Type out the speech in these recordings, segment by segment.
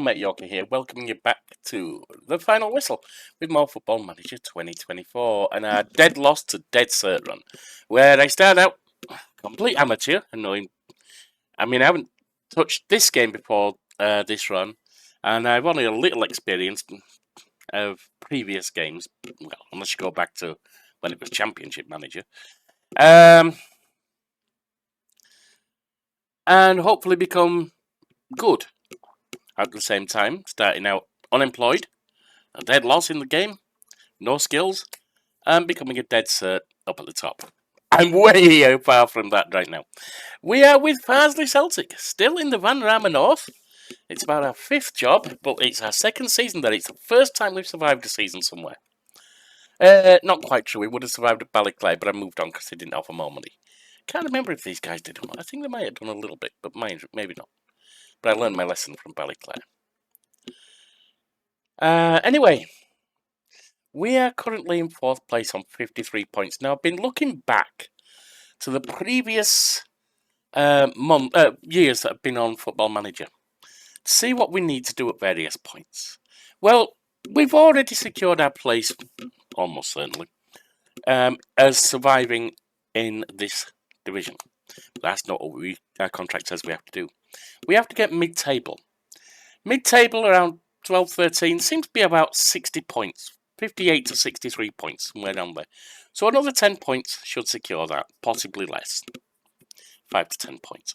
Plummet Yorkie here, welcoming you back to the final whistle with more Football Manager 2024 and a dead loss to dead cert run, where I start out complete amateur, annoying. I mean, I haven't touched this game before this run, and I've only a little experience of previous games, well, unless you go back to when it was Championship Manager. And hopefully become good at the same time, starting out unemployed, a dead loss in the game, no skills, and becoming a dead cert up at the top. I'm way far from that right now. We are with Farsley Celtic, still in the Van Rama North. It's about our 5th job, but it's our 2nd season there. It's the first time we've survived a season somewhere. Not quite true. We would have survived at Ballyclare, but I moved on because they didn't offer more money. Can't remember if these guys did or not. I think they might have done a little bit, but maybe not. But I learned my lesson from Ballyclare. Anyway, we are currently in 4th place on 53 points. Now, I've been looking back to the previous years that have been on Football Manager to see what we need to do at various points. Well, we've already secured our place, almost certainly, as surviving in this division. But that's not what our contract says we have to do. We have to get mid-table. Mid-table around 12, 13 seems to be about 60 points. 58 to 63 points, somewhere down there. So another 10 points should secure that, possibly less. 5 to 10 points.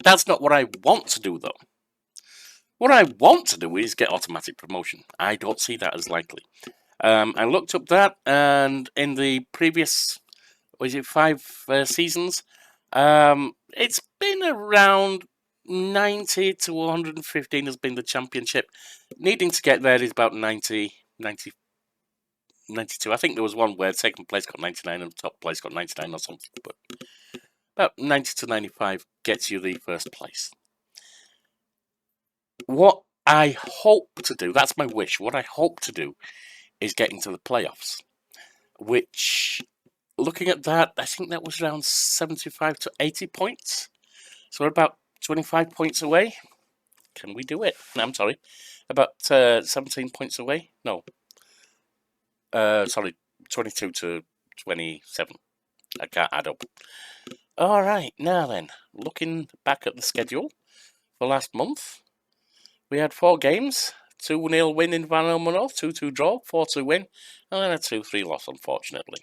That's not what I want to do, though. What I want to do is get automatic promotion. I don't see that as likely. I looked up that, and in the previous, 5 seasons, it's been around 90 to 115 has been the championship. Needing to get there is about 90, 92. I think there was one where second place got 99 and top place got 99 or something. But about 90 to 95 gets you the first place. What I hope to do, that's my wish, what I hope to do is get into the playoffs. Which, looking at that, I think that was around 75 to 80 points. So we're about 25 points away. Can we do it? No, I'm sorry. About 17 points away? No. Sorry, 22 to 27. I can't add up. Alright, now then, looking back at the schedule for last month, we had 4 games. 2-0 win in Van Rama North, 2-2 draw, 4-2 win, and then a 2-3 loss, unfortunately.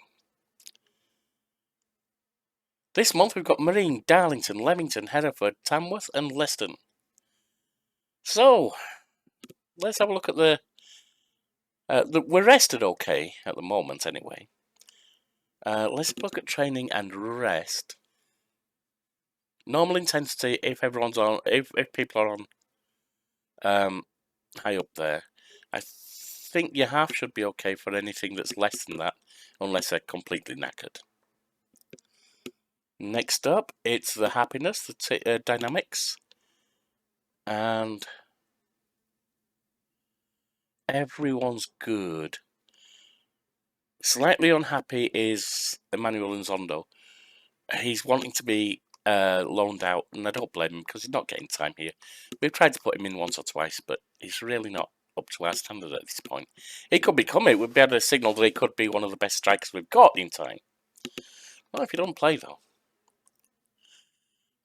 This month we've got Marine, Darlington, Leamington, Hereford, Tamworth, and Leston. So, let's have a look at the we're rested okay at the moment, anyway. Let's look at training and rest. Normal intensity if everyone's on, if people are on high up there. I think your half should be okay for anything that's less than that, unless they're completely knackered. Next up, it's the happiness, the dynamics, and everyone's good. Slightly unhappy is Emmanuel Nzondo. He's wanting to be loaned out, and I don't blame him because he's not getting time here. We've tried to put him in once or twice, but he's really not up to our standard at this point. He could become it. We'd be able to signal that he could be one of the best strikers we've got in time. Well, if he don't play, though.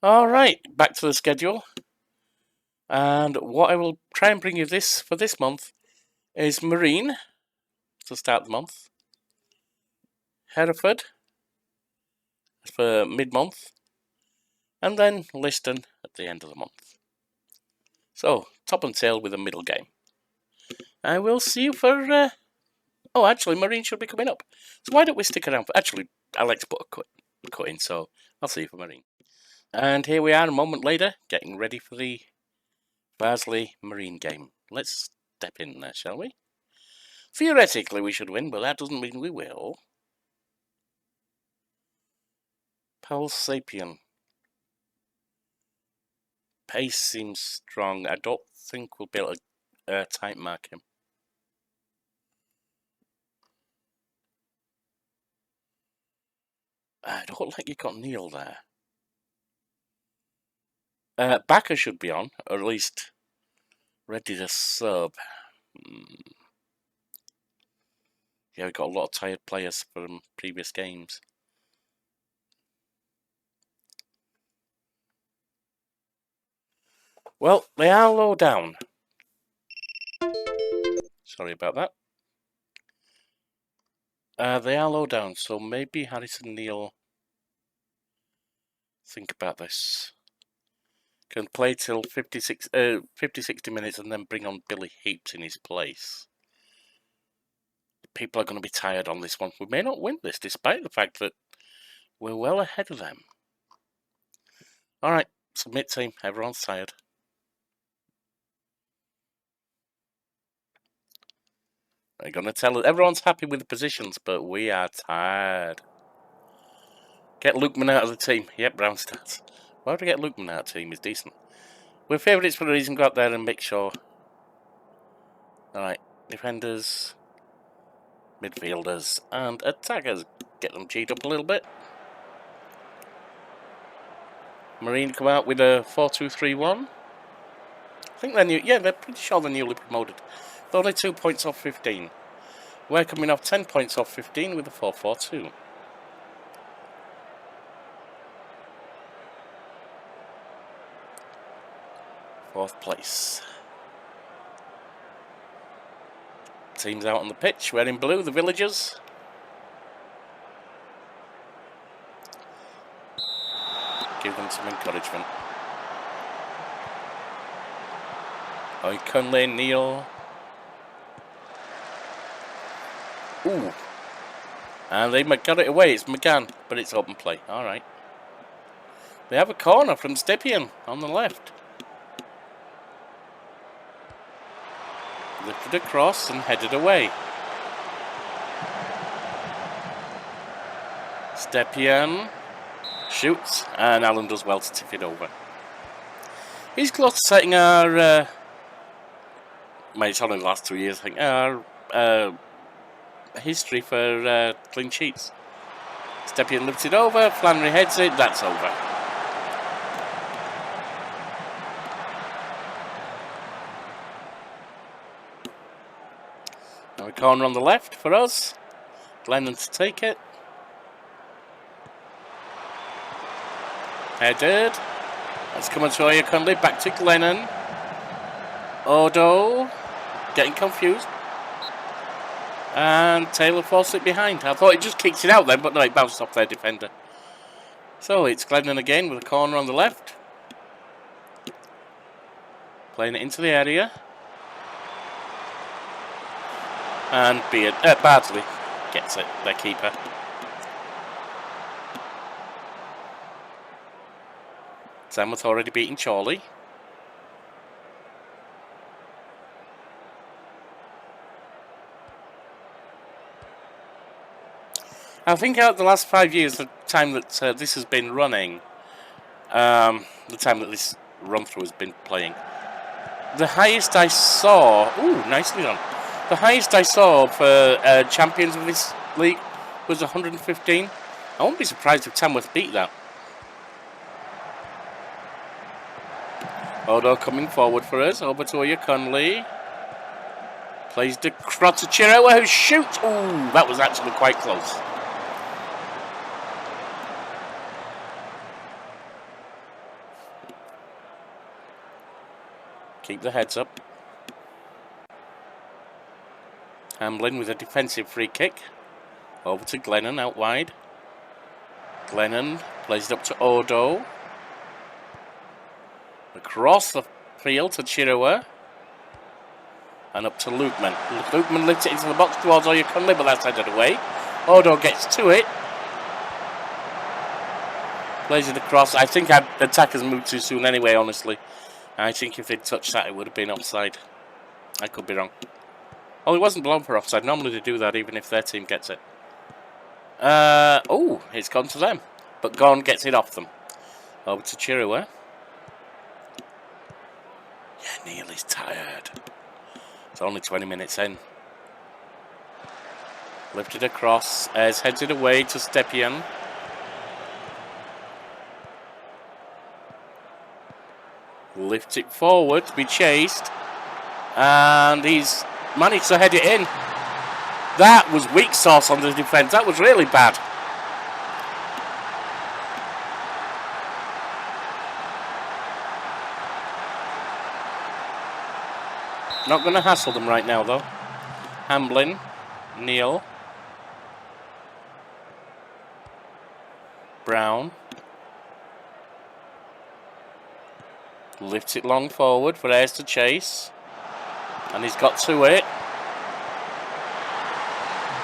Alright, back to the schedule. And what I will try and bring you for this month is Marine to start the month. Hereford for mid-month. And then Liston at the end of the month. So, top and tail with a middle game. I will see you for... Oh, actually, Marine should be coming up. So why don't we stick around for... Actually, I like to put a cut in, so I'll see you for Marine. And here we are a moment later, getting ready for the Farsley Marine game. Let's step in there, shall we? Theoretically, we should win, but that doesn't mean we will. Pulse Sapien. Pace seems strong. I don't think we'll be able to tight mark him. I don't think you got Neil there. Backer should be on, or at least Ready to sub. Yeah, we've got a lot of tired players from previous games. Well, they are low down. Sorry about that. They are low down, so maybe Harrison Neal think about this. Can play till 50, 60 minutes and then bring on Billy Heaps in his place. People are going to be tired on this one. We may not win this, despite the fact that we're well ahead of them. Alright, submit team. Everyone's tired. They're going to tell us everyone's happy with the positions, but we are tired. Get Lukeman out of the team. Yep, Brown stats. Why would I get Lukeman out of the team? He's decent. We're favourites for a reason. Go out there and make sure. Alright, defenders, midfielders, and attackers. Get them G'd up a little bit. Marine come out with a 4-2-3-1. I think they're new. Yeah, they're pretty sure they're newly promoted. They're only 2 points off 15. We're coming off 10 points off 15 with a 4-4-2. Fourth place. Teams out on the pitch. We're in blue, the villagers. Give them some encouragement. Conley, Neal. Ooh. And they got it away. It's McGann, but it's open play. Alright. They have a corner from Stepien on the left. Lifted across and headed away. Stepien shoots, and Alan does well to tip it over. He's close to setting our, it's only the last 2 years, I think, our history for clean sheets. Stepien lifts it over, Flannery heads it, that's over. Now a corner on the left for us. Glennon to take it. Headed. That's coming to Conley, back to Glennon. Odo getting confused. And Taylor forced it behind. I thought he just kicked it out then, but no, it bounced off their defender. So it's Glennon again with a corner on the left. Playing it into the area. And Bardsley gets it, their keeper. Samworth already beating Chorley. I think out the last 5 years, the time that this has been running, the time that this run-through has been playing, the highest I saw... Ooh, nicely done. The highest I saw for champions of this league was 115. I won't be surprised if Tamworth beat that. Odo coming forward for us, over to Conley. Plays the cross to Chirowa, who shoots. Ooh, that was actually quite close. Keep the heads up. Hamblin with a defensive free kick. Over to Glennon out wide. Glennon plays it up to Odo. Across the field to Chirowa. And up to Lukeman. Lukeman lifts it into the box towards Conley, but that's headed away. Odo gets to it. Plays it across. I think the attackers moved too soon anyway, honestly. I think if they'd touched that, it would have been offside. I could be wrong. Oh, it wasn't blown for offside. Normally they do that even if their team gets it. Oh, it's gone to them. But Gorn gets it off them. Over to Chirowa. Yeah, Neil is tired. It's only 20 minutes in. Lifted across. As headed away to Stepien. Lifts it forward to be chased. And he's managed to head it in. That was weak sauce on the defence. That was really bad. Not going to hassle them right now, though. Hamblin, Neil, Brown. Lifts it long forward for Ayres to chase. And he's got to it.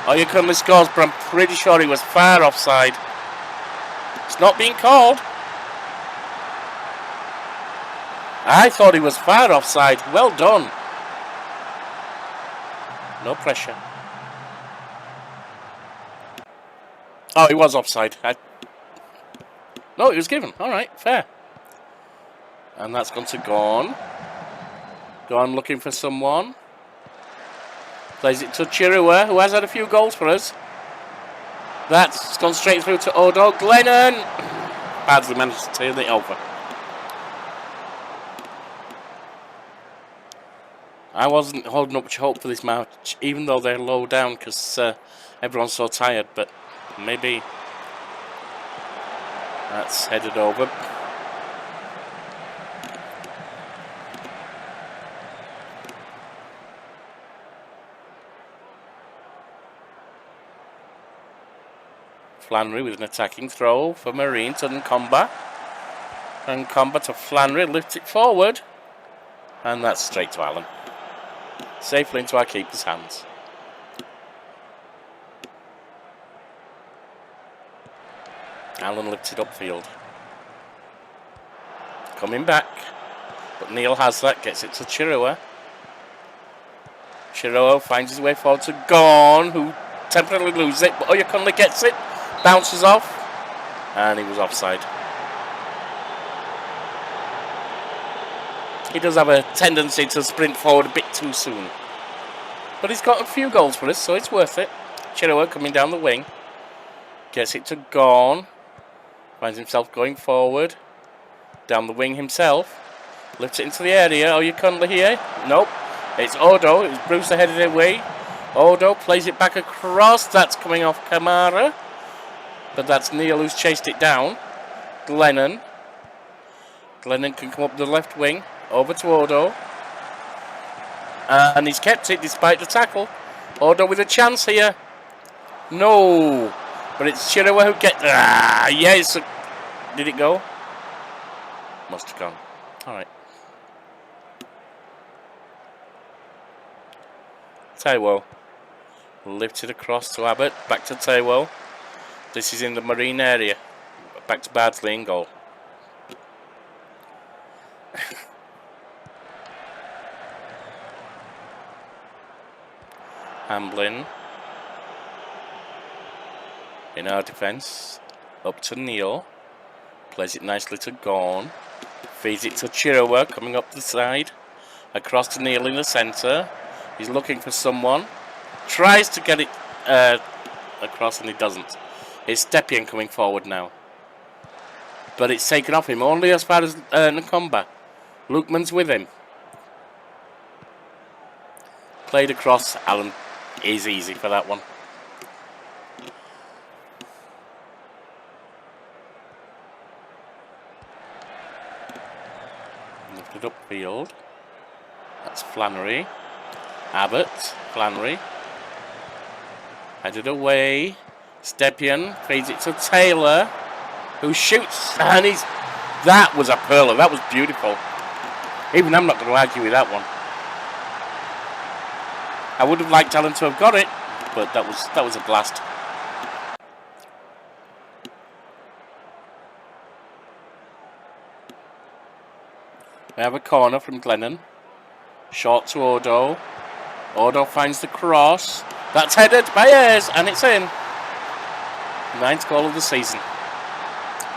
Oyakumi scores, but I'm pretty sure he was far offside. It's not being called. I thought he was far offside. Well done. No pressure. Oh, he was offside. No, he was given. All right, fair. And that's gone to Gorn. Gorn looking for someone. Plays it to Chirua, who has had a few goals for us. That's gone straight through to Odo. Glennon! Badly managed to turn it over. I wasn't holding up much hope for this match, even though they're low down, because everyone's so tired, but maybe that's headed over. Flannery with an attacking throw for Marine to Nkomba. Nkomba to Flannery, lifts it forward. And that's straight to Allen. Safely into our keeper's hands. Allen lifts it upfield. Coming back. But Neil has that, gets it to Chirua. Chirua finds his way forward to Gorn, who temporarily loses it, but Oyakonle gets it. Bounces off, and he was offside. He does have a tendency to sprint forward a bit too soon. But he's got a few goals for us, so it's worth it. Chirua coming down the wing. Gets it to Gorn. Finds himself going forward. Down the wing himself. Lifts it into the area. Oh, you can't here? Nope. It's Odo. It's Bruce headed away. Odo plays it back across. That's coming off Kamara. But that's Neil who's chased it down. Glennon. Glennon can come up the left wing. Over to Odo. And he's kept it despite the tackle. Odo with a chance here. No. But it's Chirua who gets... yes. Did it go? Must have gone. Alright. Taiwo. Lifted across to Abbott. Back to Taiwo. This is in the Marine area. Back to Bardsley in goal. Hamblin. In our defence. Up to Neil. Plays it nicely to Gorn. Feeds it to Chirua coming up the side. Across to Neil in the centre. He's looking for someone. Tries to get it across and he doesn't. It's Stepien coming forward now. But it's taken off him only as far as Nkomba. Lukeman's with him. Played across. Allen is easy for that one. Lifted upfield. That's Flannery. Abbott. Flannery. Headed away. Stepien feeds it to Taylor, who shoots, and he's... That was a pearler. That was beautiful. Even I'm not going to argue with that one. I would have liked Allen to have got it, but that was a blast. We have a corner from Glennon. Short to Odo. Odo finds the cross. That's headed by Ayres, and it's in. 9th goal of the season.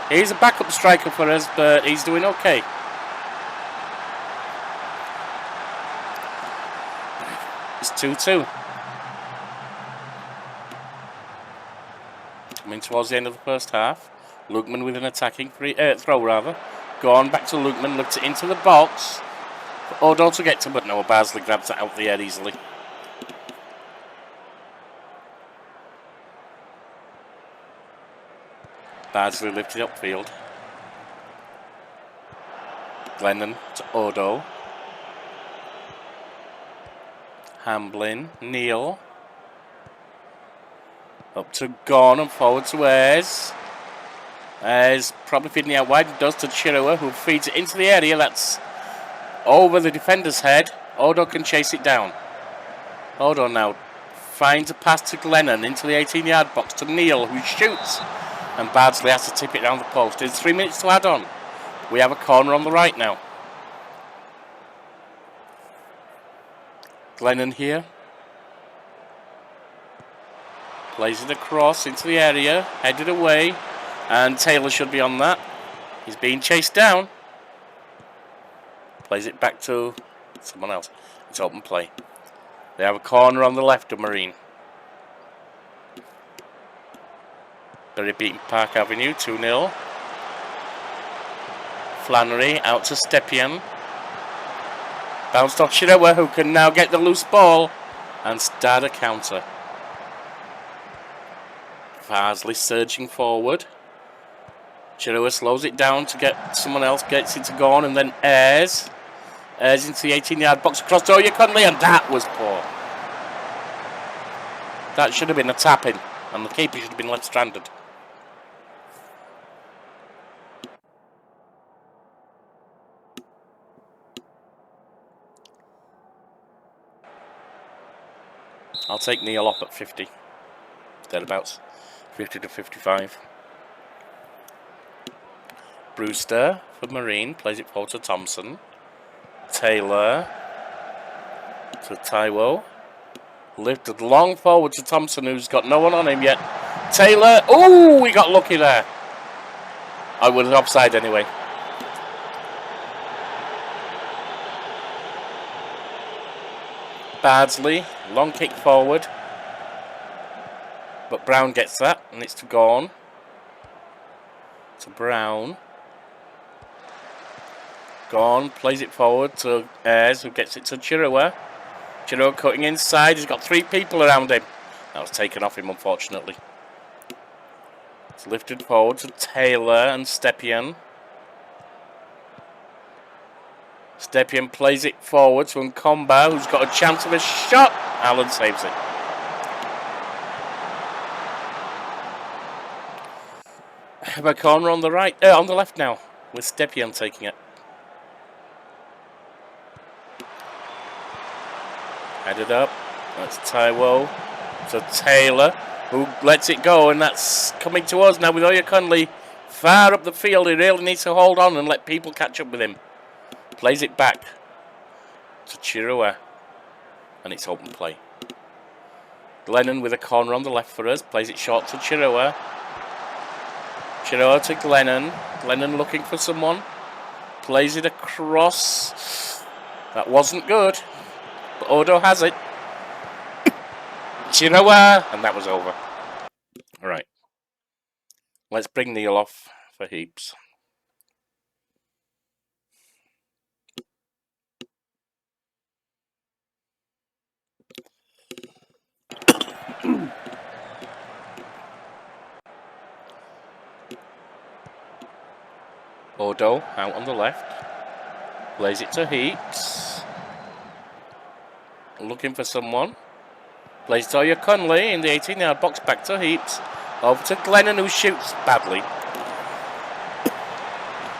He's a backup striker for us, but he's doing okay. It's 2-2. Coming towards the end of the first half. Lukeman with an attacking throw rather. Gone back to Lukeman, lifts it into the box. Odo to get to, but no, Barnsley grabs that out the air easily. Barnsley lifted upfield. Glennon to Odo. Hamblin, Neil. Up to Gorn and forward to Ayres. Ayres probably feeding out wide. Does to Chirua, who feeds it into the area. That's over the defender's head. Odo can chase it down. Odo now finds a pass to Glennon into the 18-yard box to Neil, who shoots. And Bardsley has to tip it down the post. There's 3 minutes to add on. We have a corner on the right now. Glennon here. Plays it across into the area. Headed away. And Taylor should be on that. He's being chased down. Plays it back to someone else. It's open play. They have a corner on the left of Marine. Bury beating Park Avenue, 2-0. Flannery out to Stepien. Bounced off Chirua, who can now get the loose ball and start a counter. Farsley surging forward. Chirua slows it down to get someone else, gets it to go on, and then Ayres. Ayres into the 18-yard box across to Oyekunle, and that was poor. That should have been a tap-in, and the keeper should have been left stranded. I'll take Neil off at 50. Thereabouts. 50 to 55. Brewster for Marine. Plays it forward to Thompson. Taylor to Taiwo. Lifted long forward to Thompson, who's got no one on him yet. Taylor. Oh, we got lucky there. I was offside anyway. Bardsley, long kick forward. But Brown gets that, and it's to Gorn. To Brown. Gorn plays it forward to Ayres, who gets it to Chirua. Chirua cutting inside, he's got 3 people around him. That was taken off him, unfortunately. It's lifted forward to Taylor and Stepien. Stepien plays it forward to Nkomba, who's got a chance of a shot. Allen saves it. Have a corner on the right, on the left now, with Stepien taking it. Headed up. That's Taiwo to Taylor, who lets it go, and that's coming to us now with Oyekunle far up the field. He really needs to hold on and let people catch up with him. Plays it back to Chirua, and it's open play. Glennon with a corner on the left for us. Plays it short to Chirua. Chirua to Glennon. Glennon looking for someone. Plays it across. That wasn't good. But Odo has it. Chirua! And that was over. Alright. Let's bring Neil off for Heaps. Odo out on the left. Plays it to Heaps. Looking for someone. Plays to Oyekunle in the 18-yard box, back to Heaps. Over to Glennon, who shoots badly.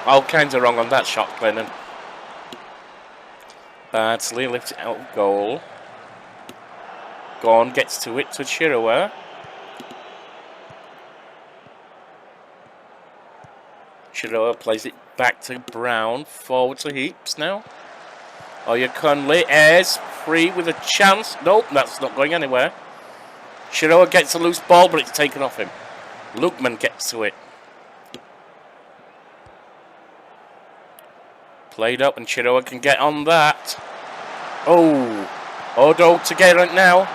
All kinds of wrong on that shot, Glennon. Bardsley lifts it out of goal. Gorn gets to it to Chirua. Chirua plays it back to Brown. Forward to Heaps now. Oyekunle, Ayres, free with a chance. Nope, that's not going anywhere. Chirua gets a loose ball, but it's taken off him. Lukman gets to it. Played up, and Chirua can get on that. Oh, Odo to get it now.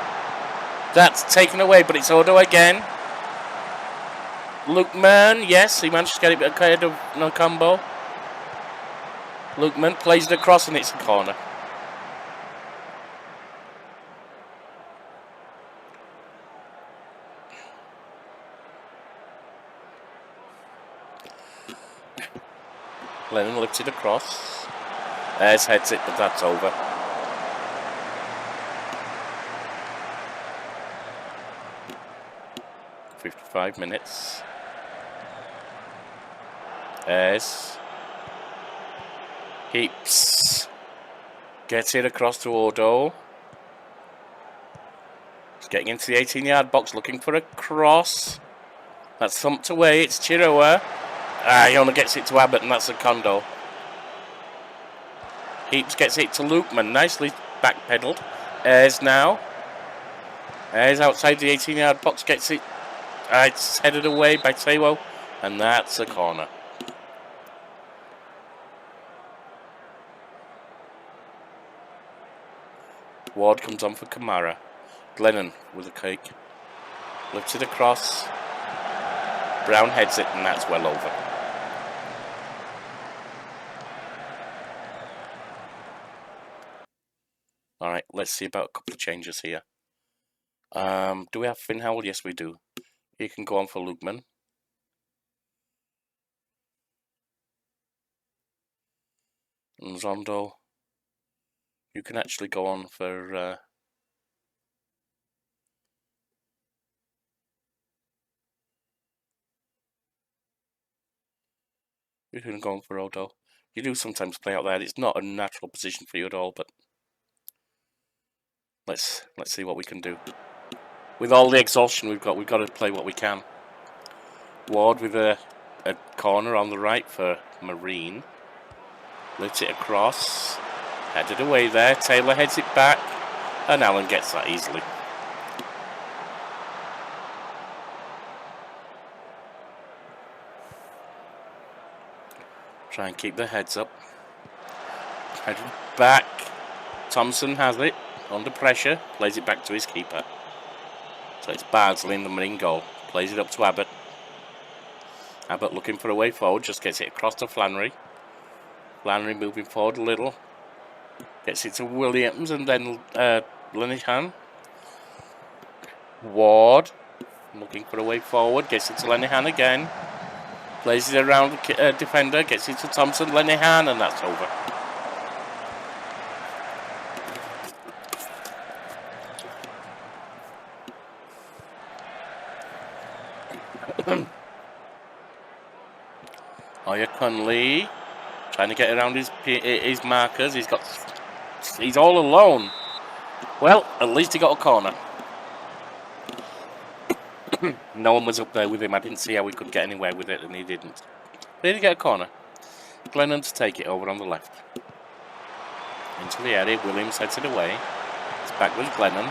That's taken away, but it's Odo again. Lukman, yes, he managed to get it ahead of Nkomba. Lukman plays it across, and it's a corner. Lennon lifts it across. There's heads it, but that's over. "55 minutes. There's Heaps. Gets it across to Odo. He's getting into the 18-yard box, looking for a cross. That's thumped away. It's Chirua. He only gets it to Abbott, and that's a Kondo. Heaps gets it to Lukeman. Nicely backpedaled. Ayres now. Ayres outside the 18-yard box. Gets it. It's headed away by Tewo. And that's a corner. Ward comes on for Kamara. Glennon with a kick. Lifts it across. Brown heads it, and that's well over. Alright, let's see about a couple of changes here. Do we have Finn Howell? Yes, we do. He can go on for Lukeman. And Zondo, you can actually go on for... you can go on for Odo. You do sometimes play out there. It's not a natural position for you at all, but... Let's see what we can do. With all the exhaustion we've got to play what we can. Ward with a corner on the right for Marine. Lifts it across. Headed away there. Taylor heads it back. And Allen gets that easily. Try and keep their heads up. Headed back. Thompson has it. Under pressure. Plays it back to his keeper. So it's Bardsley in the Marine goal. Plays it up to Abbott. Abbott looking for a way forward. Just gets it across to Flannery. Flannery moving forward a little. Gets it to Williams and then Lenihan. Ward. Looking for a way forward. Gets it to Lenihan again. Plays it around the defender. Gets it to Thompson. Lenihan, and that's over. Oya Conley trying to get around his markers. He's all alone. Well, at least he got a corner. No one was up there with him. I didn't see how he could get anywhere with it, and he didn't. Did he get a corner? Glennon to take it over on the left. Into the area. Williams heads it away. It's back with Glennon.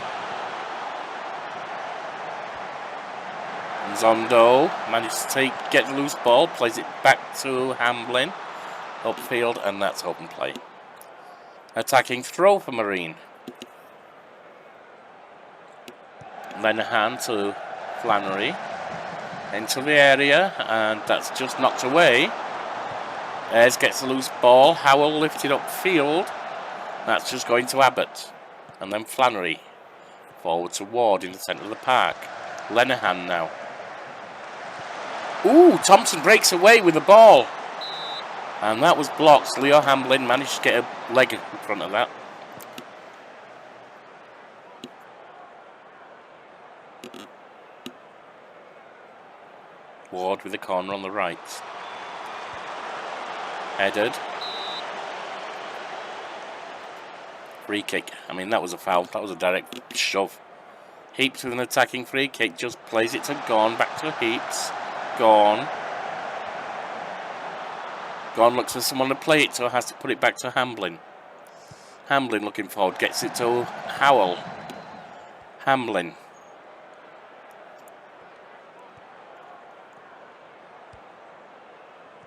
Zondo managed to get the loose ball, plays it back to Hamblin, upfield, and that's open play. Attacking throw for Marine. Lenihan to Flannery, into the area, and that's just knocked away. Ayres gets the loose ball, Howell lifted upfield, that's just going to Abbott, and then Flannery, forward to Ward in the centre of the park. Lenihan now. Ooh, Thompson breaks away with the ball. And that was blocked. Leo Hamblin managed to get a leg in front of that. Ward with the corner on the right. Headed. Free kick. I mean, that was a foul. That was a direct shove. Heaps with an attacking free kick. Just plays it to Gorn. Back to Heaps. Gorn looks for someone to play it to, has to put it back to Hamblin. Hamblin looking forward, gets it to Howell. Hamblin.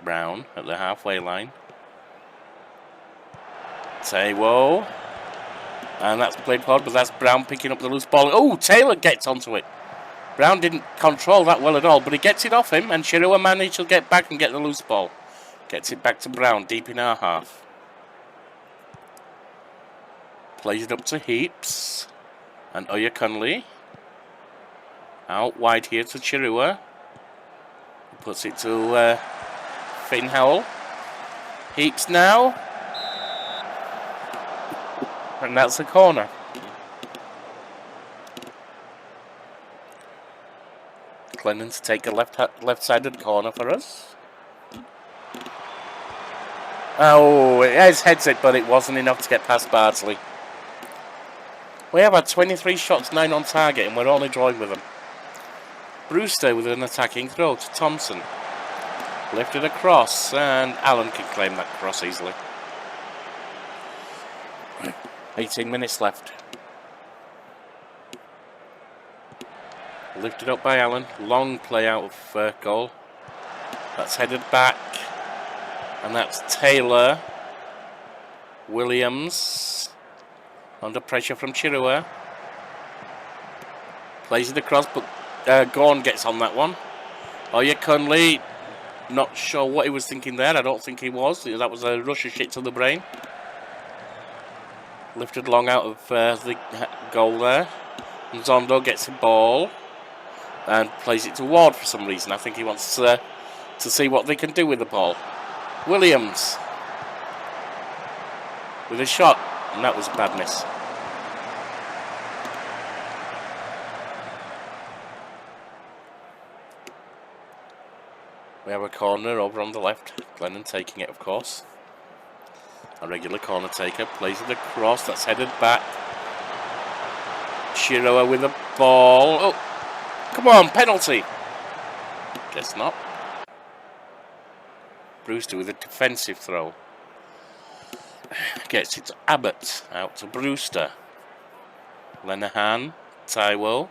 Brown at the halfway line. Tewo. And that's played forward, but that's Brown picking up the loose ball. Oh, Taylor gets onto it. Brown didn't control that well at all, but he gets it off him, and Chirua managed to get back and get the loose ball. Gets it back to Brown, deep in our half. Plays it up to Heaps. And Oya Conley. Out wide here to Chirua. Puts it to Finn Howell. Heaps now. And that's a corner. Glennon to take a left-sided corner for us. Oh, it has heads it, but it wasn't enough to get past Bardsley. We have had 23 shots, 9 on target, and we're only drawing with them. Brewster with an attacking throw to Thompson. Lifted across, and Allen can claim that cross easily. 18 minutes left. Lifted up by Allen. Long play out of goal. That's headed back. And that's Taylor. Williams. Under pressure from Chirua. Plays it across, but Gorn gets on that one. Conley. Not sure what he was thinking there. I don't think he was. That was a rush of shit to the brain. Lifted long out of the goal there. And Zondo gets the ball. And plays it to Ward for some reason. I think he wants to see what they can do with the ball. Williams with a shot, and that was a bad miss. We have a corner over on the left. Glennon taking it, of course. A regular corner taker. Plays it across. That's headed back. Chirua with the ball. Oh! Come on, penalty! Guess not. Brewster with a defensive throw. Gets it to Abbott. Out to Brewster. Lenahan. Taiwo.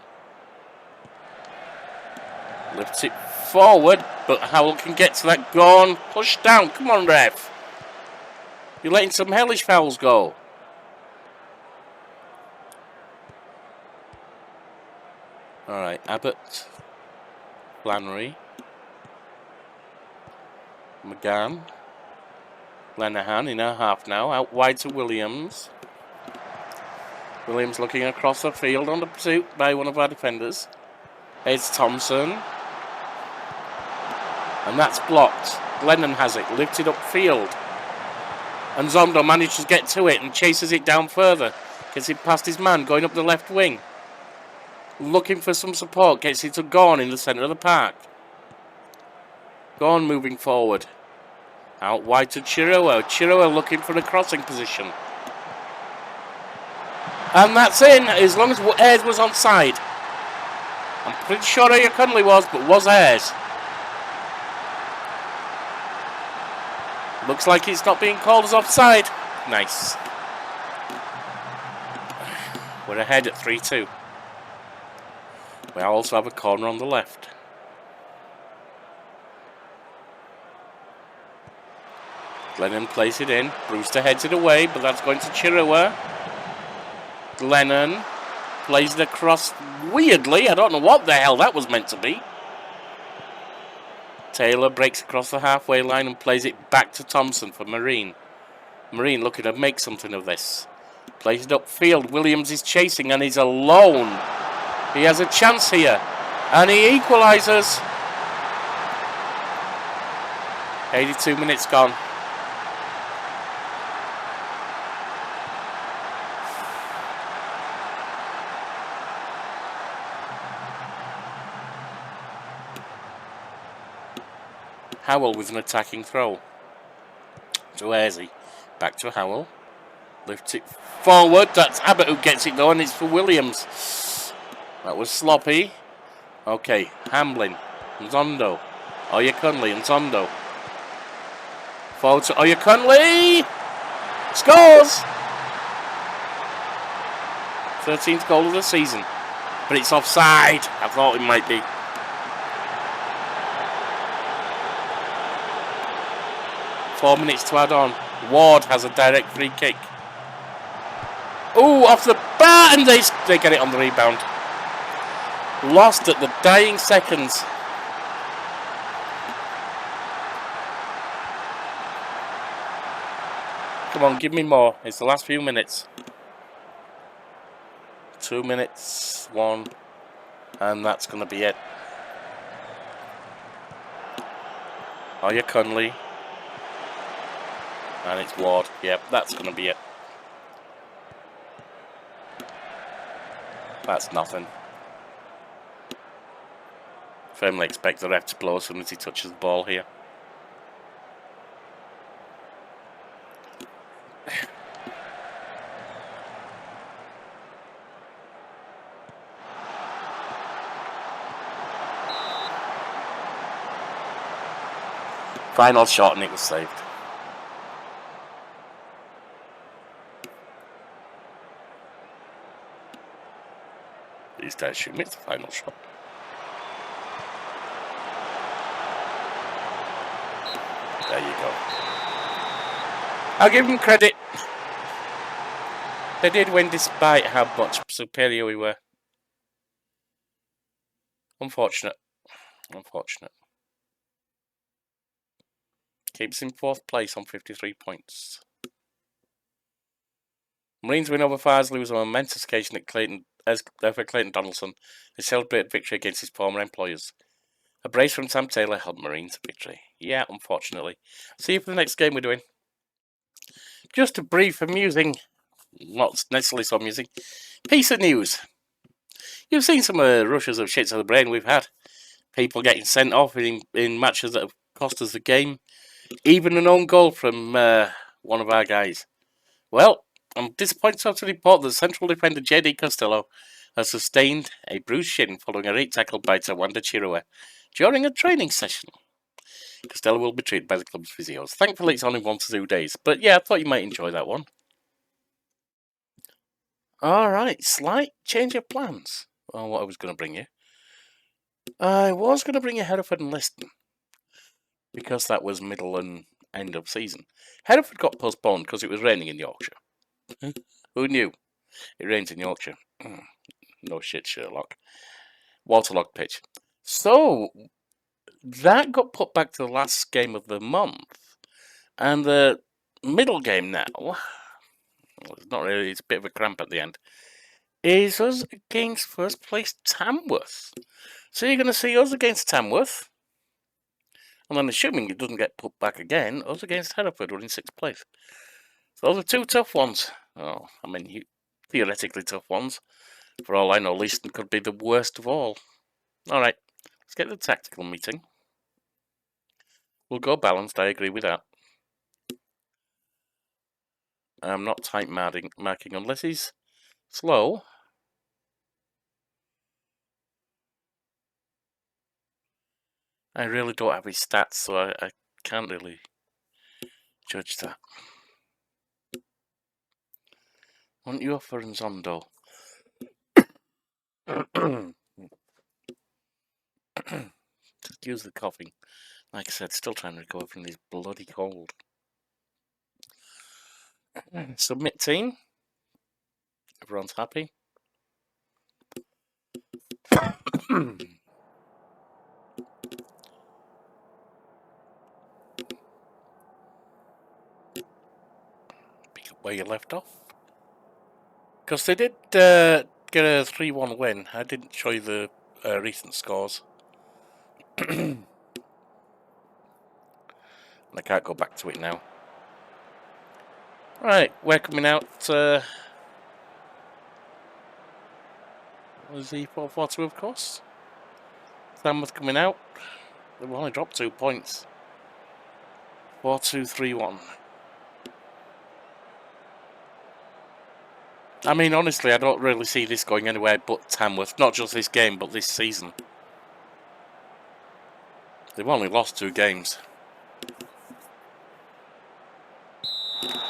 Lifts it forward, but Howell can get to that. Gone. Push down. Come on, ref. You're letting some hellish fouls go. Alright, Abbott, Flannery, McGann, Lenahan in our half now, out wide to Williams. Williams looking across the field under pursuit by one of our defenders. It's Thompson. And that's blocked. Glennon has it, lifted upfield. And Zondo manages to get to it and chases it down further. Gets it past his man, going up the left wing. Looking for some support, gets it to Gorn in the centre of the park. Gorn moving forward. Out wide to Chirua. Chirua looking for a crossing position. And that's in, as long as Ayres was onside. I'm pretty sure Conley was, but was Ayres. Looks like it's not being called as offside. Nice. We're ahead at 3-2. We also have a corner on the left. Glennon plays it in. Brewster heads it away, but that's going to Chirua. Glennon plays it across weirdly. I don't know what the hell that was meant to be. Taylor breaks across the halfway line and plays it back to Thompson for Marine. Marine looking to make something of this. Plays it upfield. Williams is chasing and he's alone. He has a chance here. And he equalises. 82 minutes gone. Howell with an attacking throw. To Ayres. Back to Howell. Lifts it forward. That's Abbott who gets it though, and it's for Williams. That was sloppy. Okay, Hamblin. Zondo. Conley and Zondo. Forward to Conley. Scores! 13th goal of the season. But it's offside. I thought it might be. Four minutes to add on. Ward has a direct free kick. Ooh, off the bar, and they get it on the rebound. Lost at the dying seconds. Come on, give me more. It's the last few minutes. 2 minutes, 1, and that's going to be it. Conley. And it's Ward. Yep, that's going to be it. That's nothing. Firmly expect the ref to blow as soon as he touches the ball here. Final shot and it was saved. These guys should miss the final shot. There you go. I'll give them credit. They did win despite how much superior we were. Unfortunate. Unfortunate. Keeps in 4th place on 53 points. Marines win over Farsley was a momentous occasion at Clayton, for Clayton Donaldson, who celebrated victory against his former employers. A brace from Sam Taylor helped Marines to victory. Yeah, unfortunately. See you for the next game we're doing. Just a brief, amusing, not necessarily so amusing, piece of news. You've seen some rushes of shit to the brain we've had. People getting sent off in matches that have cost us the game. Even an own goal from one of our guys. Well, I'm disappointed to report that central defender JD Costello has sustained a bruised shin following a rate tackle by Tawanda Chirua during a training session. Costello will be treated by the club's physios. Thankfully, it's only 1 to 2 days, but yeah, I thought you might enjoy that one. Alright, slight change of plans. Well, what I was going to bring you. I was going to bring you Hereford and Liston, because that was middle and end of season. Hereford got postponed because it was raining in Yorkshire. Who knew? It rains in Yorkshire. No shit, Sherlock. Waterlogged pitch. So, that got put back to the last game of the month. And the middle game now, well, it's not really, it's a bit of a cramp at the end, is us against first place Tamworth. So you're going to see us against Tamworth. And then assuming it doesn't get put back again, us against Hereford, we're in 6th place. So those are 2 tough ones. Oh, I mean, theoretically tough ones. For all I know, Leiston could be the worst of all. Alright, let's get the tactical meeting. We'll go balanced, I agree with that. I'm not tight marking unless he's slow. I really don't have his stats, so I can't really judge that. Want you for Nzondo? Just use the coughing. Like I said, still trying to recover from this bloody cold. Submit team. Everyone's happy. Pick up where you left off. Because they did get a 3-1 win. I didn't show you the recent scores. And I can't go back to it now. Right, we're coming out. Was he 4-4-2, of course? Tamworth coming out. They've only dropped 2 points. 4-2-3-1. I mean, honestly, I don't really see this going anywhere but Tamworth. Not just this game, but this season. They've only lost 2 games.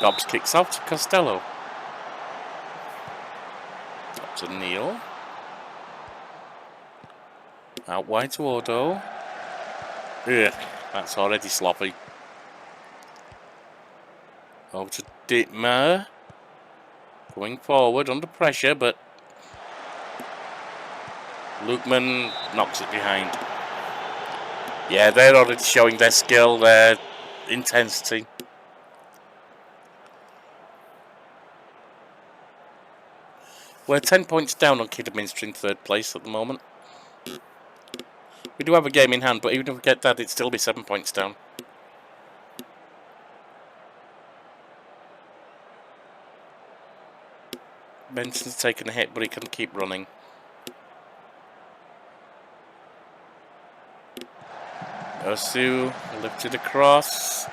Dobbs kicks off to Costello. Up to Neil. Out wide to Odo. Ugh, that's already sloppy. Over to Dittmer. Going forward under pressure, but Lukeman knocks it behind. Yeah, they're already showing their skill, their intensity. We're 10 points down on Kidderminster in 3rd place at the moment. We do have a game in hand, but even if we get that, it'd still be 7 points down. Benson's taken a hit, but he can keep running. Osu lifted across.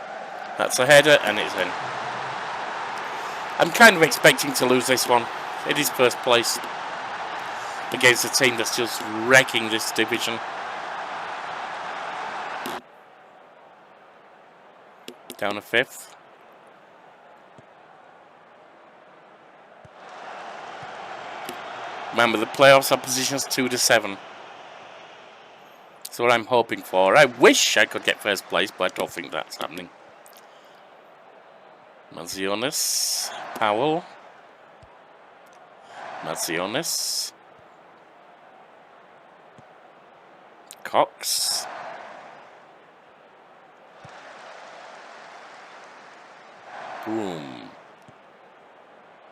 That's a header, and it's in. I'm kind of expecting to lose this one. It is first place against a team that's just wrecking this division. Down a fifth. Remember, the playoffs are positions 2 to 7. That's what I'm hoping for. I wish I could get first place, but I don't think that's happening. Mazionis. Powell. Mazionis. Cox. Boom.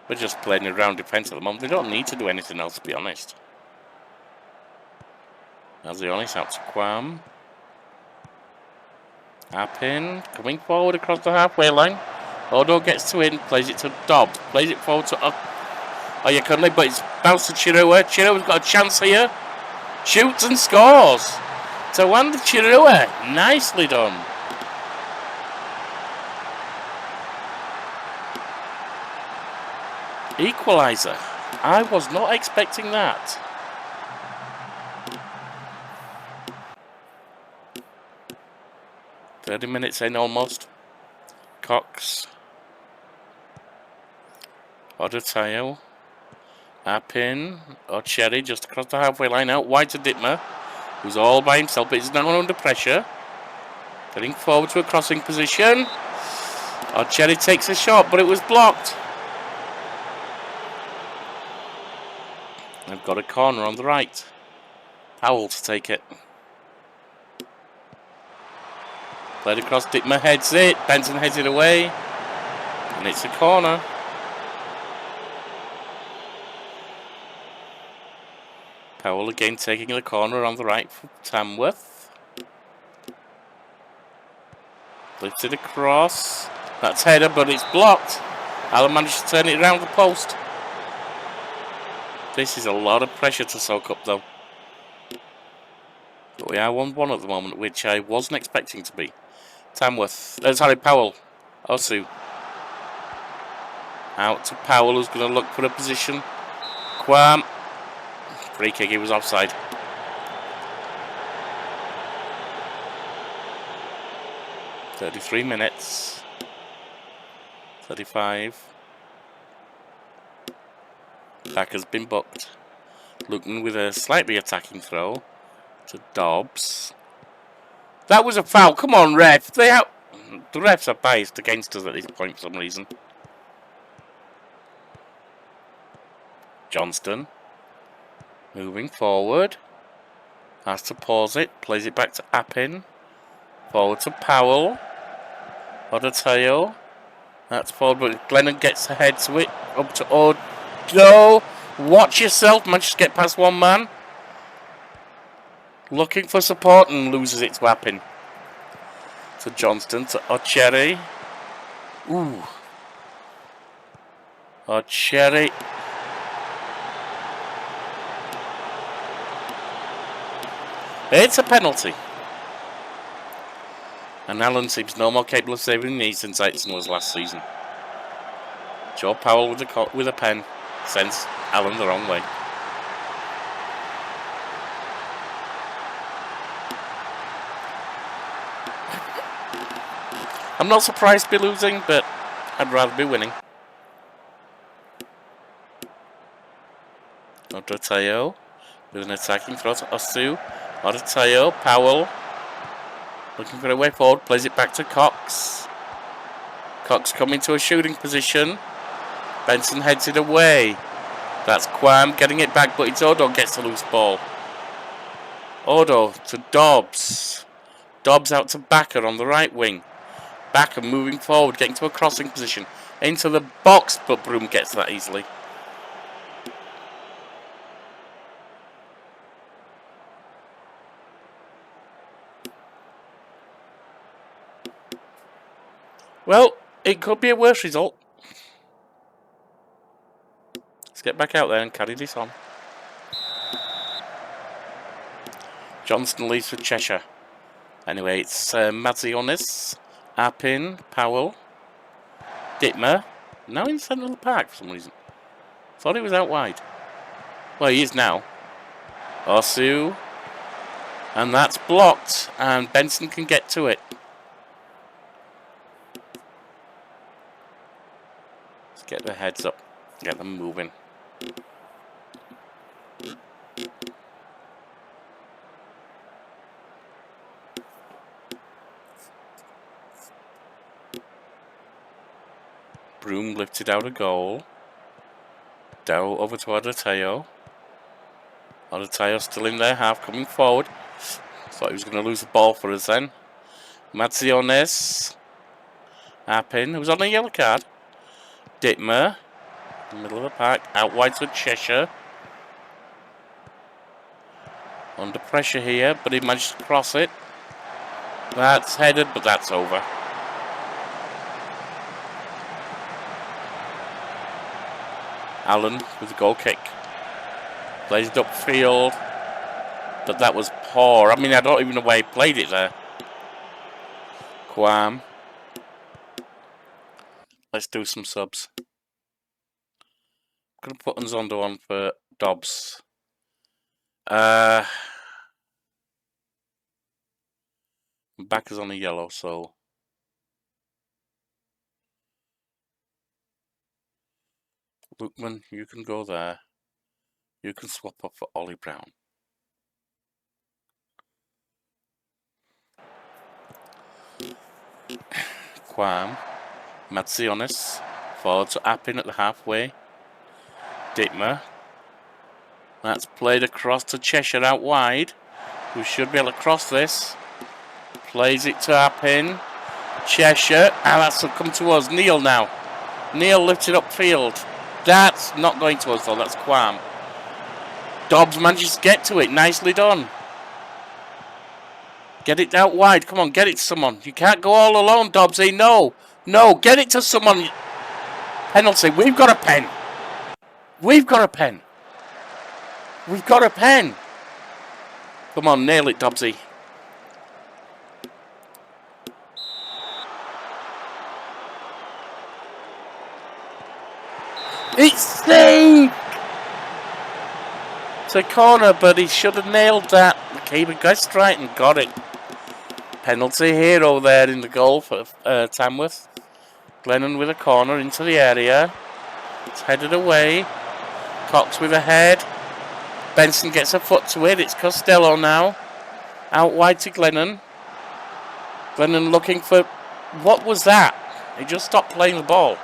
We're just playing around defence at the moment. They don't need to do anything else, to be honest. Mazionis out to Quam. Appin coming forward across the halfway line. Odo gets to in, plays it to Dobbs, plays it forward to Oyakunle, but it's bounced to Chirua. Chirua's got a chance here. Shoots and scores. To Wanda Chirua. Nicely done. Equaliser. I was not expecting that. "30 minutes in almost." Cox. Odotayo. Appin. Cherry just across the halfway line out wide to Dittmer, who's all by himself, but he's now under pressure. Getting forward to a crossing position. Cherry takes a shot, but it was blocked. They've got a corner on the right. Powell to take it. Played across, Dittmer heads it. Benson heads it away. And it's a corner. Powell again taking the corner on the right for Tamworth. Lifted across. That's header, but it's blocked. Allen managed to turn it around the post. This is a lot of pressure to soak up, though. But we are 1-1 at the moment, which I wasn't expecting to be. Tamworth. Sorry, Powell. Osu. Out to Powell, who's going to look for a position. Quam. Free kick, he was offside. "33 minutes. 35. Back has been booked. Luton with a slightly attacking throw to Dobbs. That was a foul. Come on, ref. The refs are biased against us at this point for some reason. Johnston. Moving forward. Has to pause it. Plays it back to Appin. Forward to Powell. Odotayo. That's forward, but Glennon gets ahead to it. Up to Odo. Watch yourself. Managed to get past one man. Looking for support and loses it to Appin. To Johnston. To Ocherry. Ooh. Ocherry. It's a penalty. And Allen seems no more capable of saving these than Zeitzen was last season. Joe Powell with a pen sends Allen the wrong way. I'm not surprised to be losing, but I'd rather be winning. Odotayo with an attacking throw to Osu. Odotayo, Powell. Looking for a way forward, plays it back to Cox. Cox coming to a shooting position. Benson heads it away. That's Quam getting it back, but it's Odo gets the loose ball. Odo to Dobbs. Dobbs out to Backer on the right wing. Backer moving forward, getting to a crossing position. Into the box, but Broom gets that easily. Well, it could be a worse result. get back out there and carry this on. Johnston leads for Cheshire. Anyway, it's Mazionis, Appin, Powell, Dittmer. Now in the centre of the park for some reason. Thought he was out wide. Well, he is now. Osu. And that's blocked. And Benson can get to it. Let's get their heads up. Get them moving. Broom lifted out a goal. Dow over to Adateo. Adateo still in their half, coming forward. Thought he was going to lose the ball for us then. Maziones. Appin, who's on a yellow card. Dittmer. In the middle of the park. Out wide to Cheshire. Under pressure here, but he managed to cross it. That's headed, but that's over. Allen with the goal kick. Plays it upfield. But that was poor. I mean, I don't even know why he played it there. Quam. Let's do some subs. I'm going to put Nzondo on for Dobbs. Back is on a yellow, so... Lukeman, you can go there. You can swap up for Ollie Brown. Quam. Mazionis. Forward to Appin at the halfway. Dittmer. That's played across to Cheshire out wide. We should be able to cross this. Plays it to Appin. Cheshire. And that's come to us. Neil now. Neil lifted upfield. That's not going to us though. That's Quam. Dobbs manages to get to it. Nicely done. Get it out wide. Come on, get it to someone. You can't go all alone, Dobbsy. No. No, get it to someone. Penalty. We've got a pen. We've got a pen. We've got a pen. Come on, nail it, Dobbsy. It's saved! It's a corner, but he should have nailed that. The keeper got straight and got it. Penalty hero there in the goal for Tamworth. Glennon with a corner into the area. It's headed away. Cox with a head. Benson gets a foot to it. It's Costello now. Out wide to Glennon. Glennon looking for... What was that? He just stopped playing the ball.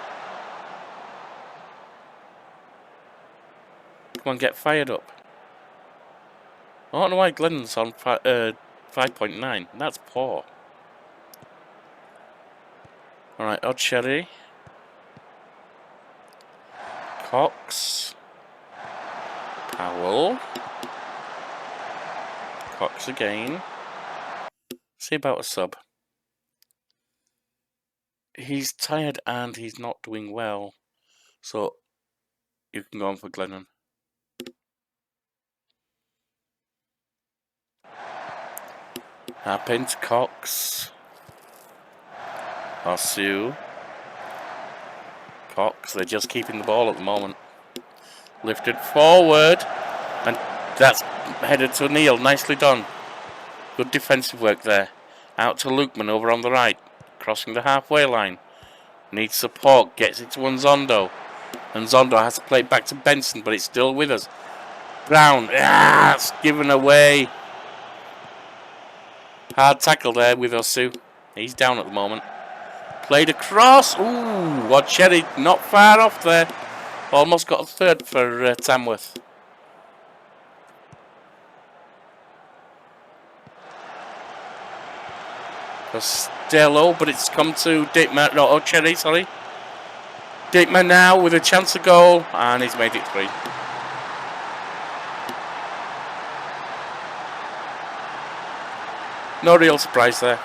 Come on, get fired up. I don't know why Glennon's on 5.9. That's poor. Alright, Odd Sherry. Cox. Powell. Cox again. See about a sub. He's tired and he's not doing well. So, you can go on for Glennon. Appin to Cox. Osu. Cox, they're just keeping the ball at the moment. Lifted forward. And that's headed to Neil. Nicely done. Good defensive work there. Out to Lukeman over on the right. Crossing the halfway line. Needs support. Gets it to Nzondo. Nzondo has to play it back to Benson, but it's still with us. Brown. Ah, it's given away. Hard tackle there with Osu. He's down at the moment. Played across. Ooh, Odd Cherry not far off there. Almost got a third for Tamworth. Costello, but it's come to Dittmer. No, Odd Cherry, sorry. Dittmer now with a chance of goal, and he's made it 3. No real surprise there.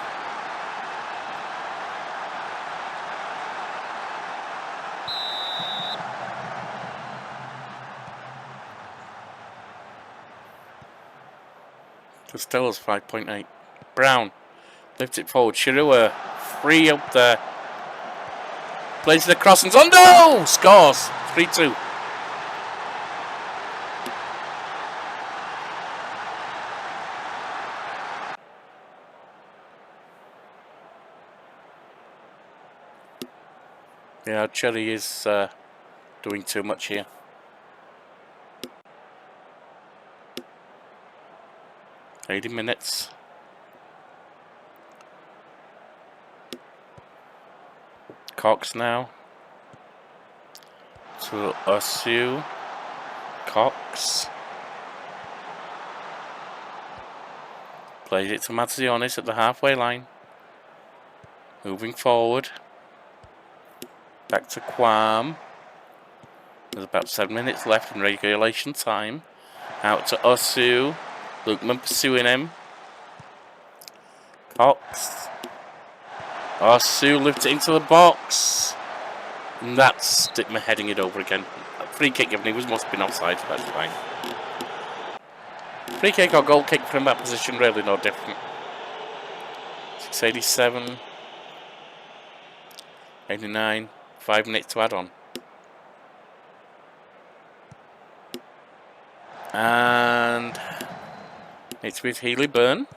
Costello's 5.8. Brown lifts it forward. Shirua free up there. Plays the cross and Zondo scores 3-2. Yeah, Cherry is doing too much here. $80 minutes. Cox now. To Osu. Cox. Plays it to Mazzionis at the halfway line. Moving forward. Back to Quam. There's about 7 minutes left in regulation time. Out to Osu. Lukeman pursuing him. Cox. Osu lifts it into the box. And that's Dittmer heading it over again. Free kick given, he must have been offside, that's fine. Free kick or goal kick from that position, really no different. 687. 89. 5 minutes to add on. And it's with Healy Byrne.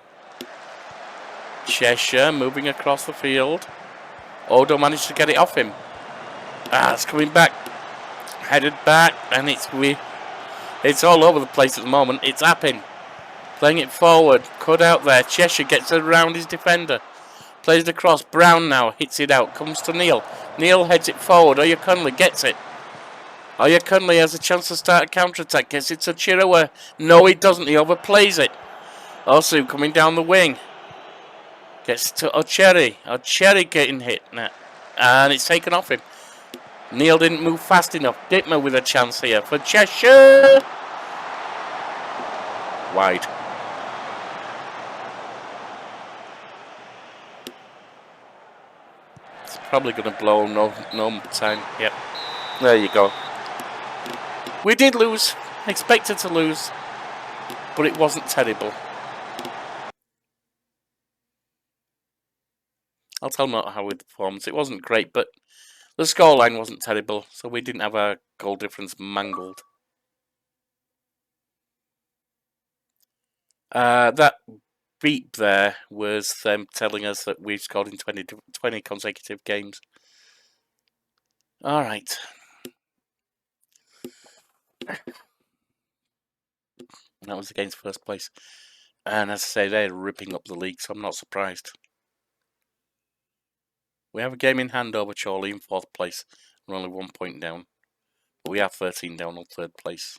Cheshire moving across the field. Odo managed to get it off him. It's coming back. Headed back, and it's all over the place at the moment. It's Appin. Playing it forward. Cut out there. Cheshire gets around his defender. Plays the cross. Brown now hits it out. Comes to Neil. Neil heads it forward. Oya Cunley gets it. Oya Cunley has a chance to start a counter-attack. Gets it to Chirua. No, he doesn't. He overplays it. Osu coming down the wing. Gets to Ocheri. Ocheri getting hit now. And it's taken off him. Neil didn't move fast enough. Dittmer with a chance here for Cheshire. Wide. It's probably going to blow no time. Yep. There you go. We did lose. Expected to lose. But it wasn't terrible. I'll tell them how we performed. It wasn't great, but the scoreline wasn't terrible, so we didn't have our goal difference mangled. That beep there was them telling us that we've scored in 20 consecutive games. Alright. That was against first place. And as I say, they're ripping up the league, so I'm not surprised. We have a game in hand over Chorley in 4th place. We're only 1 point down. But we are 13 down on 3rd place.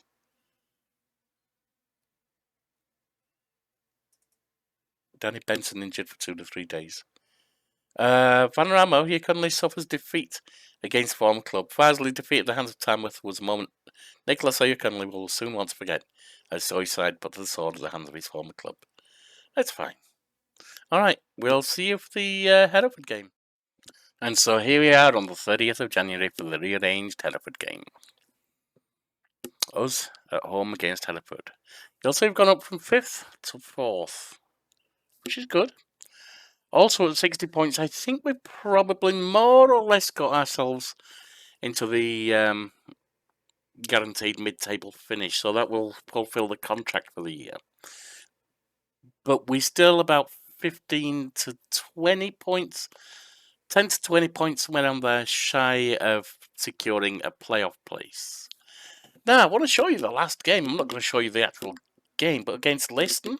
Danny Benson injured for 2 to 3 days. Vanaramo, he currently suffers defeat against former club. Farsley defeat at the hands of Tamworth was a moment Nicholas Oyukunle will soon want to forget, as Soyside put the sword at the hands of his former club. That's fine. Alright, we'll see you for the Hereford game. And so here we are on the 30th of January for the rearranged Hereford game. Us at home against Hereford. You'll see we've gone up from 5th to 4th, which is good. Also at 60 points, I think we've probably more or less got ourselves into the guaranteed mid-table finish, so that will fulfill the contract for the year. But we're still about 15 to 20 points, 10 to 20 points somewhere around there, shy of securing a playoff place. Now, I want to show you the last game. I'm not going to show you the actual game, but against Leicester,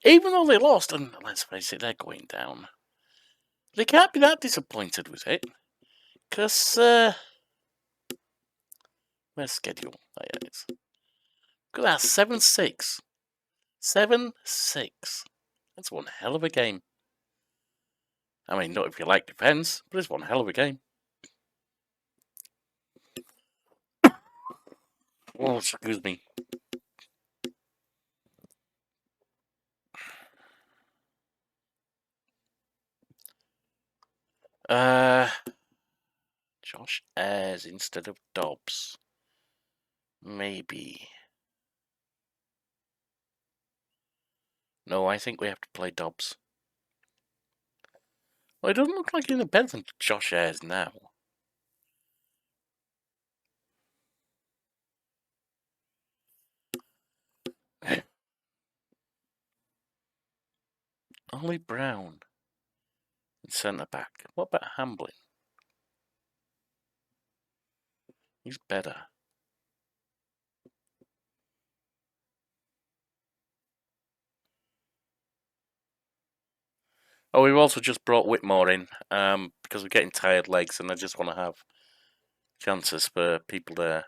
even though they lost, and let's face it, they're going down, they can't be that disappointed with it, because where's schedule? There it is. Look at that, 7-6. 7-6. That's one hell of a game. I mean, not if you like defence, but it's one hell of a game. Oh, excuse me. Josh Ayres instead of Dobbs. Maybe. No, I think we have to play Dobbs. Well, it doesn't look like he's any better than Josh Ayres now. Ollie Brown. Centre back. What about Hamblin? He's better. Oh, we've also just brought Whitmore in because we're getting tired legs, and I just want to have chances for people to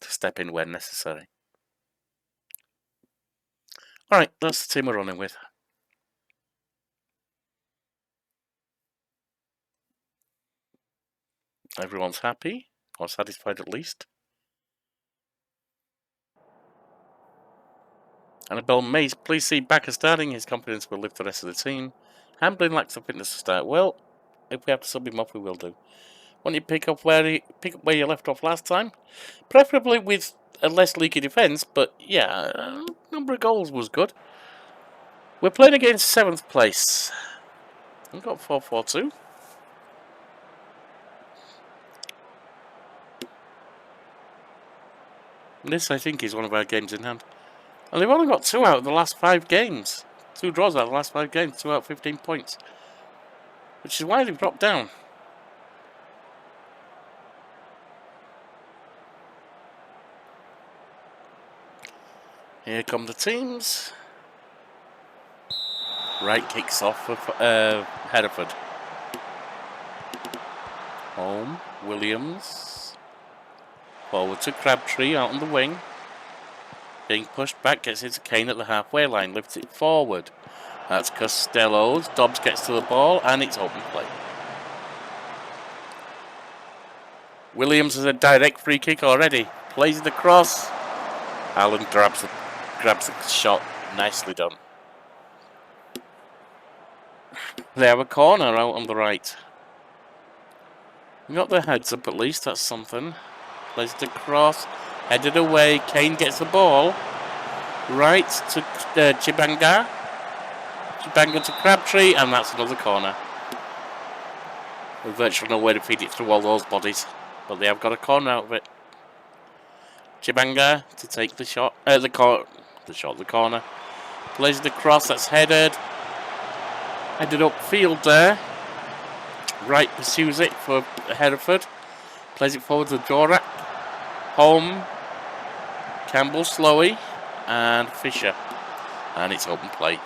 step in when necessary. All right, that's the team we're running with. Everyone's happy, or satisfied at least. Annabelle Mays, please see Backer starting. His confidence will lift the rest of the team. Hamblin lacks the fitness to start. Well, if we have to sub him off, we will do. Why don't you pick up where you left off last time? Preferably with a less leaky defence, but yeah, number of goals was good. We're playing against 7th place. We've got 4-4-2. This, I think, is one of our games in hand. And they've only got 2 out of the last 5 games. 2 draws out of the last 5 games, 2 out of 15 points. Which is why they've dropped down. Here come the teams. Wright kicks off for Hereford. Home, Williams. Forward to Crabtree out on the wing. Being pushed back, gets into Kane at the halfway line, lifts it forward. That's Costello's. Dobbs gets to the ball, and it's open play. Williams has a direct free kick already. Plays it across. Allen grabs the shot. Nicely done. They have a corner out on the right. We got their heads up at least, that's something. Plays it across. Headed away. Kane gets the ball. Right to Chibanga. Chibanga to Crabtree, and that's another corner. With virtually no way to feed it through all those bodies. But they have got a corner out of it. Chibanga to take the shot. The corner. Plays it across, that's headed. Headed upfield there. Wright pursues it for Hereford. Plays it forward to Jorak. Home. Campbell, Slowey. And Fisher. And it's open play.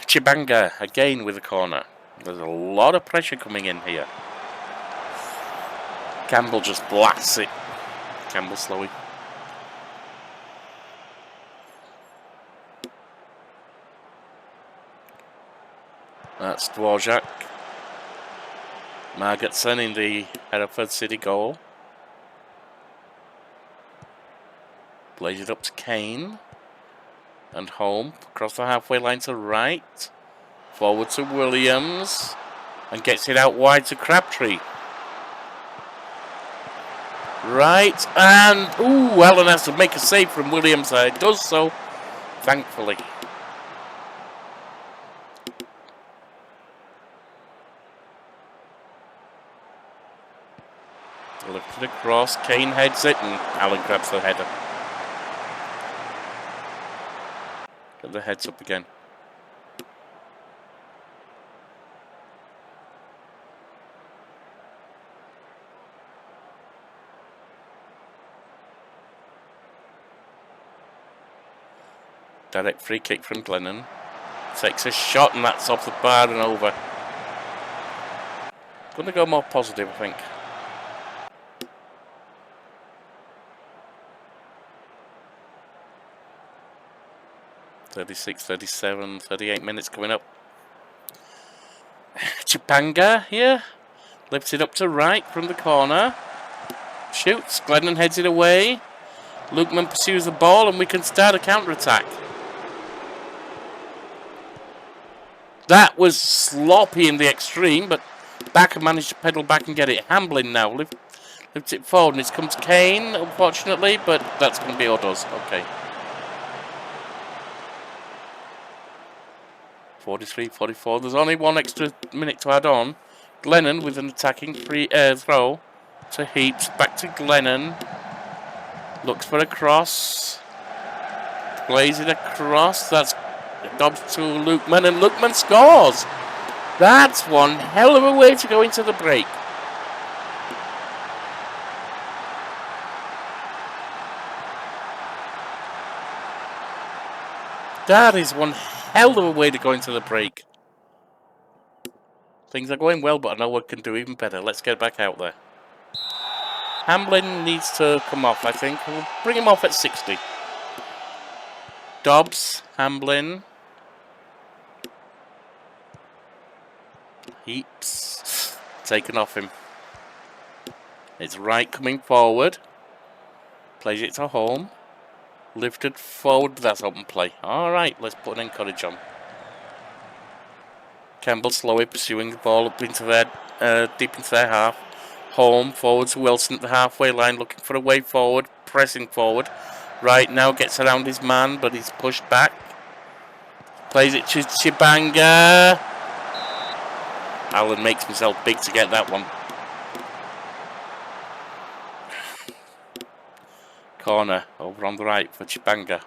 Chibanga again with a corner. There's a lot of pressure coming in here. Campbell just blasts it. Campbell, Slowey. That's Dvorak. Margetson in the Hereford City goal. Plays it up to Kane. And home. Across the halfway line to Wright. Forward to Williams. And gets it out wide to Crabtree. Right. And, Allen has to make a save from Williams. It does so, thankfully. Lifted across, Kane heads it, and Allen grabs the header. Get the heads up again. Direct free kick from Glennon. Takes a shot, and that's off the bar and over. Going to go more positive, I think. "36, 37, 38 minutes coming up. Chipanga here. Lifts it up to Wright from the corner. Shoots. Glennon heads it away. Lukeman pursues the ball, and we can start a counter-attack. That was sloppy in the extreme, but Backer managed to pedal back and get it. Hamblin now Lifts it forward and it's come to Kane, unfortunately, but that's going to be Odo's. Okay. 43, 44. There's only one extra minute to add on. Glennon with an attacking free throw to Heaps. Back to Glennon. Looks for a cross. Plays it across. That's Dobbs to Lukeman, and Lukeman scores. That's one hell of a way to go into the break. That is one hell of a way to go into the break. Things are going well, but I know we can do even better. Let's get back out there. Hamlin needs to come off, I think. We'll bring him off at 60. Dobbs, Hamlin. Heaps. Taken off him. It's Wright coming forward. Plays it to home. Lifted forward, but that's open play. Alright, let's put an encourage on. Campbell slowly pursuing the ball up into their, deep into their half. Home, forward to Wilson at the halfway line, looking for a way forward, pressing forward. Right now gets around his man, but he's pushed back. Plays it to Chibanga. Allen makes himself big to get that one. Corner over on the right for Chibanga.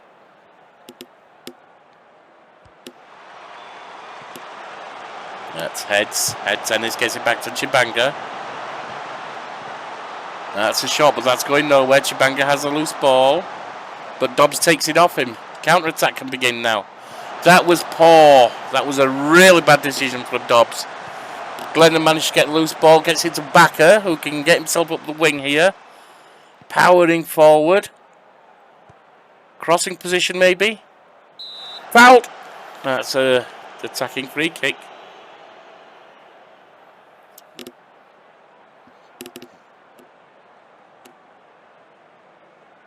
That's heads. Head tennis gets it back to Chibanga. That's a shot, but that's going nowhere. Chibanga has a loose ball, but Dobbs takes it off him. Counter-attack can begin now. That was poor. That was a really bad decision from Dobbs. Glennon managed to get a loose ball, gets it to Backer, who can get himself up the wing here. Powering forward. Crossing position, maybe. Fouled. That's a attacking free kick.